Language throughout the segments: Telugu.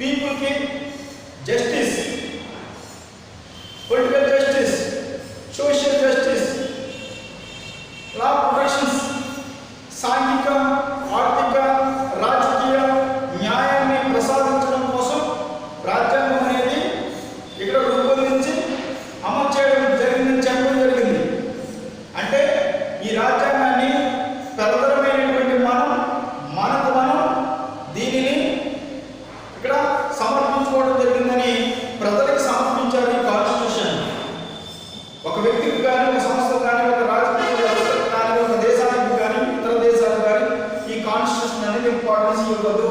పీపుల్కి justice, political justice, social justice, law protections, సాంఘిక, ఆర్థిక, రాజకీయ న్యాయాన్ని ప్రసాదించడం కోసం రాజ్యాంగం అనేది ఇక్కడ రూపొందించి అమలు చేయడం జరిగిందని చెప్పడం జరిగింది. అంటే ఈ రాజ్యాంగాన్ని తరతరమైనటువంటి మనకు మనం దీనిని ఇక్కడ సమర్పించుకోవడం జరిగిందని ప్రజలకు సమర్పించారు ఈ కాన్స్టిట్యూషన్. ఒక వ్యక్తికి కానీ, ఒక సంస్థకు కానీ, ఒక రాజకీయ వ్యవస్థకు కానీ, ఒక దేశానికి కానీ, ఇతర దేశాలకు కానీ ఈ కాన్స్టిట్యూషన్ అనేది ఇంపార్టెన్స్ ఇవ్వదు.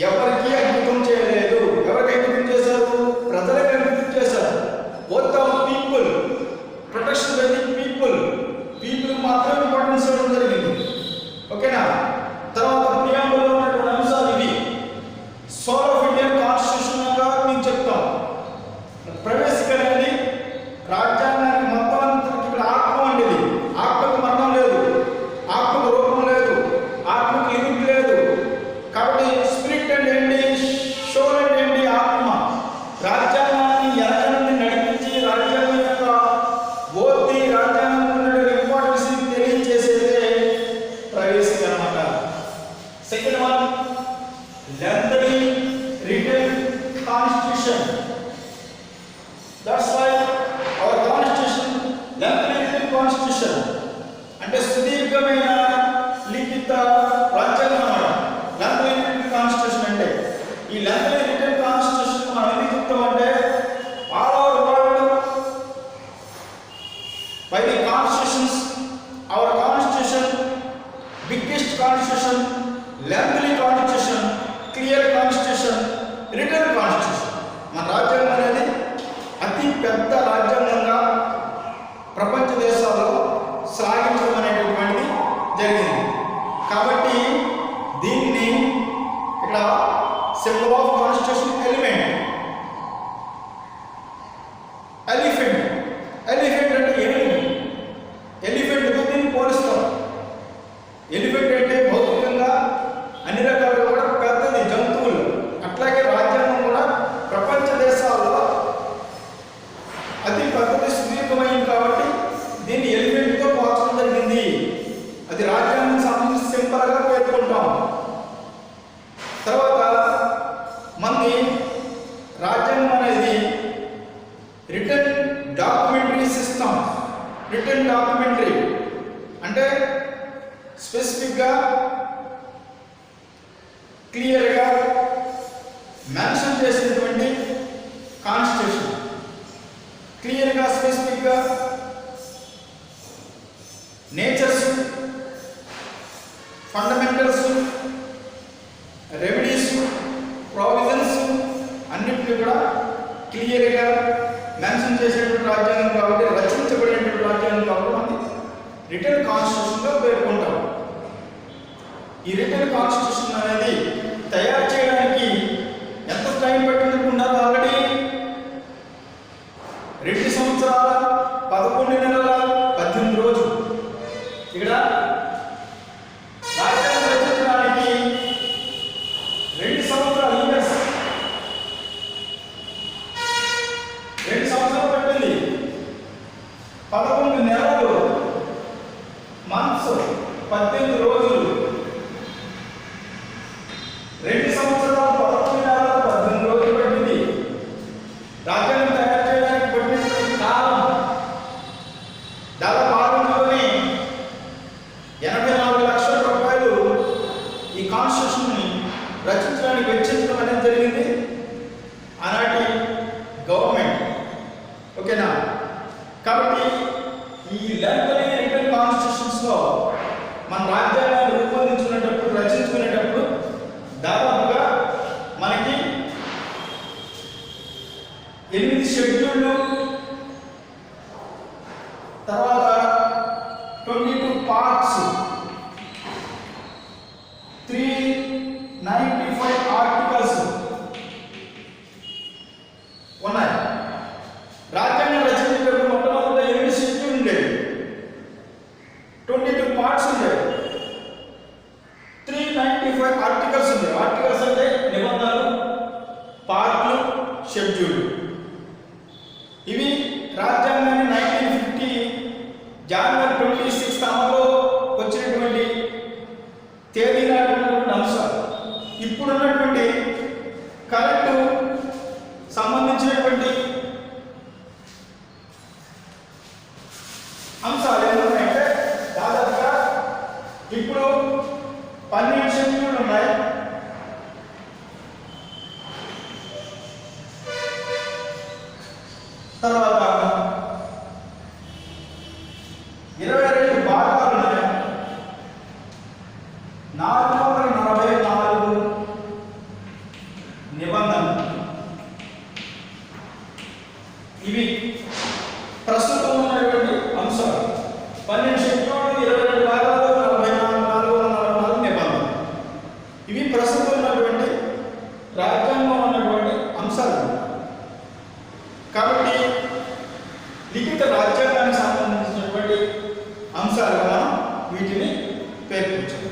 ఎవరికి అంకితం చేయలేదు. ఎవరికి అంకితం చేశారు? ప్రజలకు అంకితం చేశారు. Both of people, protection by the people, people మాత్రం ఇంపార్టెన్స్ ఇవ్వడం జరిగింది. ఓకేనా? తర్వాత ప్రియాంబుల్లో ఉన్నటువంటి అంశాలు ఇవి. సోల్ ఆఫ్ ఇండియన్ కాన్స్టిట్యూషన్ గా మీకు చెప్తాం. ప్రవేశిక అనేది రాజ్యాంగానికి మొత్తం అంతటికి ఇక్కడ ఆత్మ ఉండేది. ఆత్మకు మరణం లేదు, ఆత్మకు రూపం లేదు, ఆత్మకు లిమిట్ లేదు. కాబట్టి స్పిరిట్ అంటే ఏంటి? సోల్ అంటే ఏంటి? ఆత్మ. రాజ్యాంగాన్ని ఎనకనుండి నడిపించి రాజ్యాంగం యొక్క బోధి, రాజ్యాంగం ఇంపార్టెన్స్ తెలియజేసేదే ప్రవేశిక అన్నమాట. Second one, lengthy written constitution. That's why our constitution lengthy written constitution అంటే సుదీర్ఘమైన లిఖిత రాజ్యాంగం అన్నమాట. lengthy written constitution అంటే ఈ lengthy written constitution మనం ఎందుకు చెప్తామంటే all over world by the constitutions, our constitution, biggest constitution, lengthy constitution, clear constitution, return constitution. మన రాజ్యాంగం అనేది అతి పెద్ద రాజ్యాంగంగా ప్రపంచ దేశాల్లో సాగించడం అనేటటువంటిది జరిగింది. కాబట్టి దీన్ని ఇక్కడ symbol of constitution elephant. Elephant అంటే ఏమిటి? ఎలిఫెంట్తో దీన్ని పోలుస్తాం. ఎలిఫెంట్ అంటే భౌతికంగా అన్ని రకాలుగా కూడా పెద్దది, జంతువులు. అట్లాగే రాజ్యాంగం కూడా ప్రపంచ దేశాల్లో అతి పెద్దది, సుదీర్ఘమైంది. కాబట్టి దీన్ని ఎలిఫెంట్తో పోల్చడం జరిగింది. అది రాజ్యాంగం సంబంధించి సింపుల్గా పేర్కొంటాం. తర్వాత మనకి రాజ్యాంగం అనేది return documentary system. Return documentary అంటే స్పెసిఫిక్గా, క్లియర్గా మెన్షన్ చేసినటువంటి కాన్స్టిట్యూషన్. క్లియర్గా, స్పెసిఫిక్గా నేచర్స్, ఫండమెంటల్స్, రెమెడీస్, ప్రావిజన్స్ అన్నింటినీ కూడా క్లియర్గా మెన్షన్ చేసేటువంటి రాజ్యాంగం కాబట్టి, రచించబడినటువంటి రాజ్యాంగం కాబట్టి మనకి రిటర్న్ కాన్స్టిట్యూషన్గా పేర్కొంటాం. ఈ రిటర్న్ కాన్స్టిట్యూషన్ అనేది తయారు చేయడానికి ఎంత టైం పట్టిందనుకున్నారు? ఆల్రెడీ 2 సంవత్సరాల 11 నెలల 18 రోజులు. ఇక్కడ రాజ్యాంగం రచించడానికి 2 సంవత్సరాలు, ఇయర్స్, 2 సంవత్సరాలు పట్టింది. 11 నెలలు, మంత్స్, 18 రోజులు. 2 సంవత్సరాలు 11 నెలల 18 రోజులు పట్టింది. రాజ్యాంగం తయారు చేయడానికి పట్టినటువంటి కాలం దాదాపు 84 లక్షల రూపాయలు ఈ కాన్స్టిట్యూషన్ని రచించడానికి వెచ్చించడం అనేది జరిగింది ఆనాటి గవర్నమెంట్. ఓకేనా? కాబట్టి ఈ లెంతరీ రిటర్న్ కాన్స్టిట్యూషన్స్లో మన రాజ్యాంగాన్ని రూపొందించుకునేటప్పుడు, రచించుకునేటప్పుడు దాదాపుగా మనకి 8 షెడ్యూళ్ళు, తర్వాత 22 పార్ట్స్, 395 ఆర్టికల్స్ ఉన్నాయి. రాజ్యాంగం రచించేటప్పుడు మొట్టమొదటి 8 షెడ్యూల్ ఉండేవి, 22 పార్ట్స్ ఉండేవి, 395 ఆర్టికల్స్ ఉండేవి. ఆర్టికల్స్ అంటే నిబంధనలు, షెడ్యూల్. ఇవి రాజ్యాంగాన్ని 1950 జనవరి 26 అమలులో వచ్చినటువంటి తేదీ నాటినటువంటి అంశాలు. ఇప్పుడున్నటువంటి కరెంటు సంబంధించినటువంటి అంశాలు ఏమున్నాయంటే దాదాపుగా ఇప్పుడు 12 షెడ్యూళ్ళు ఉన్నాయి. తర్వాత 22 భాగాలు ఉన్నాయి. 444 నిబంధనలు. ఇవి ప్రస్తుతం ఉన్నటువంటి అంశాలు. 12 షెడ్యూళ్ళు, 22 భాగాలు, 444 నిబంధనలు. ఇవి ప్రస్తుతం ఉన్నటువంటి రాజ్యాంగంలో ఉన్నటువంటి అంశాలు. కాబట్టి లిఖిత రాజ్యాంగానికి సంబంధించినటువంటి అంశాలుగా మనం వీటిని పేర్కొంచాం.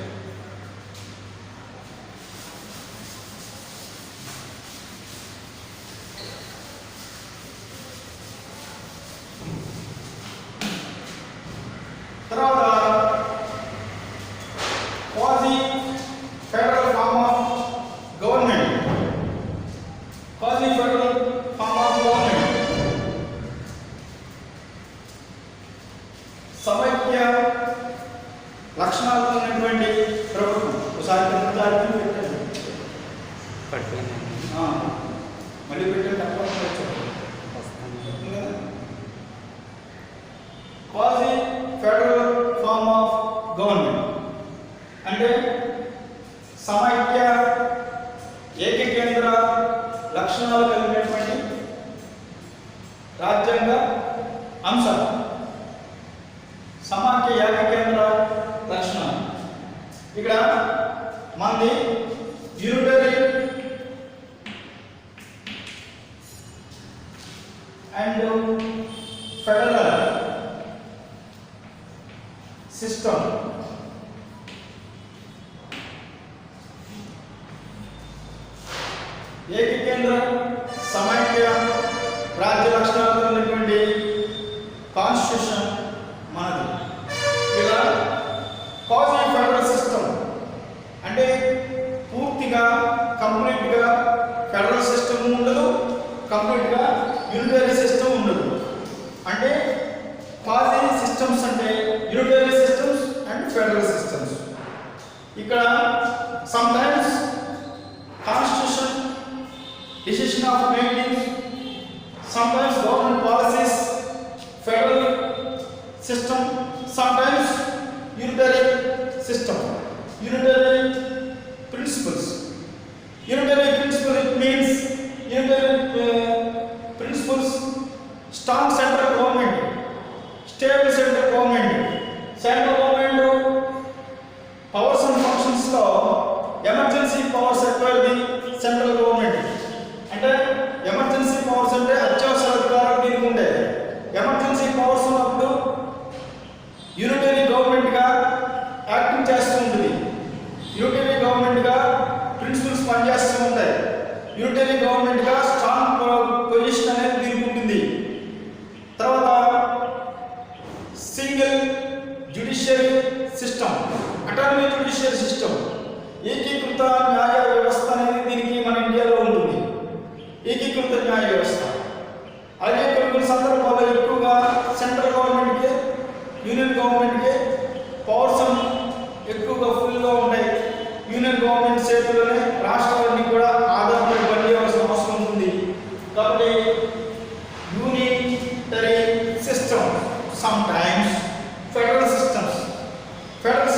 తర్వాత quasi federal form of government. Quasi federal form of government సమైక్య లక్షణాలతో ఉన్నటువంటి ప్రభుత్వం. ఒకసారి మళ్ళీ పెట్టండి. Quasi federal form of government అంటే సమైక్య ఏకకేంద్ర లక్షణాలు కలిగినటువంటి రాజ్యాంగ అంశాలు. సమాఖ్య ఏకకేంద్ర లక్షణాలు. ఇక్కడ మనది యూనిటరీ అండ్ ఫెడరల్ సిస్టమ్. ఏకకేంద్ర సమైక్య రాజ్య లక్షణాలతో ఉన్నటువంటి కాన్స్టిట్యూషన్ మనది. ఇలా క్వాజీ ఫెడరల్ సిస్టమ్ అంటే పూర్తిగా కంప్లీట్గా ఫెడరల్ సిస్టమ్ ఉండదు, కంప్లీట్గా యూనిటరీ సిస్టమ్ ఉండదు. అంటే క్వాజీ సిస్టమ్స్ అంటే unitary systems and federal systems. ఇక్కడ sometimes constitution decision of making, sometimes government policies, federal system, sometimes unitary system, unitary principles. Unitary principle, it means unitary principles, strong central government, stable central government. Central government powers and functions లో ఎమర్జెన్సీ పవర్స్ ఎక్కువది సెంట్రల్ గవర్నమెంట్. అంటే ఎమర్జెన్సీ పవర్స్ అంటే అత్యవసర అధికారాలు దీనికి ఉండే. ఎమర్జెన్సీ పవర్స్ ఉన్నప్పుడు యూనిటరీ గవర్నమెంట్గా యాక్టింగ్ చేస్తూ ఉంటుంది. యూనిటరీ గవర్నమెంట్గా ప్రిన్సిపల్స్ పనిచేస్తూ ఉంటాయి. యూనిటరీ గవర్నమెంట్గా స్ట్రాంగ్ పొజిషన్ అనేది దీనికి ఉంటుంది. తర్వాత single judiciary system, autonomy judiciary system, ఏకీకృత న్యాయ వ్యవస్థ అనేది దీనికి మన ఇండియాలో ఉంటుంది. ఏకీకృత న్యాయ వ్యవస్థ. అలాగే కొన్ని సందర్భాల్లో ఎక్కువగా సెంట్రల్ గవర్నమెంట్కి, యూనియన్ గవర్నమెంట్కి పవర్స్ ఎక్కువగా ఫుల్గా ఉంటాయి. యూనియన్ గవర్నమెంట్ చేతుల్లోనే రాష్ట్రాలన్నీ కూడా ఆధారపడి పనిచేయాల్సిన అవసరం ఉంది. కాబట్టి unitary system, some times federal systems. Federal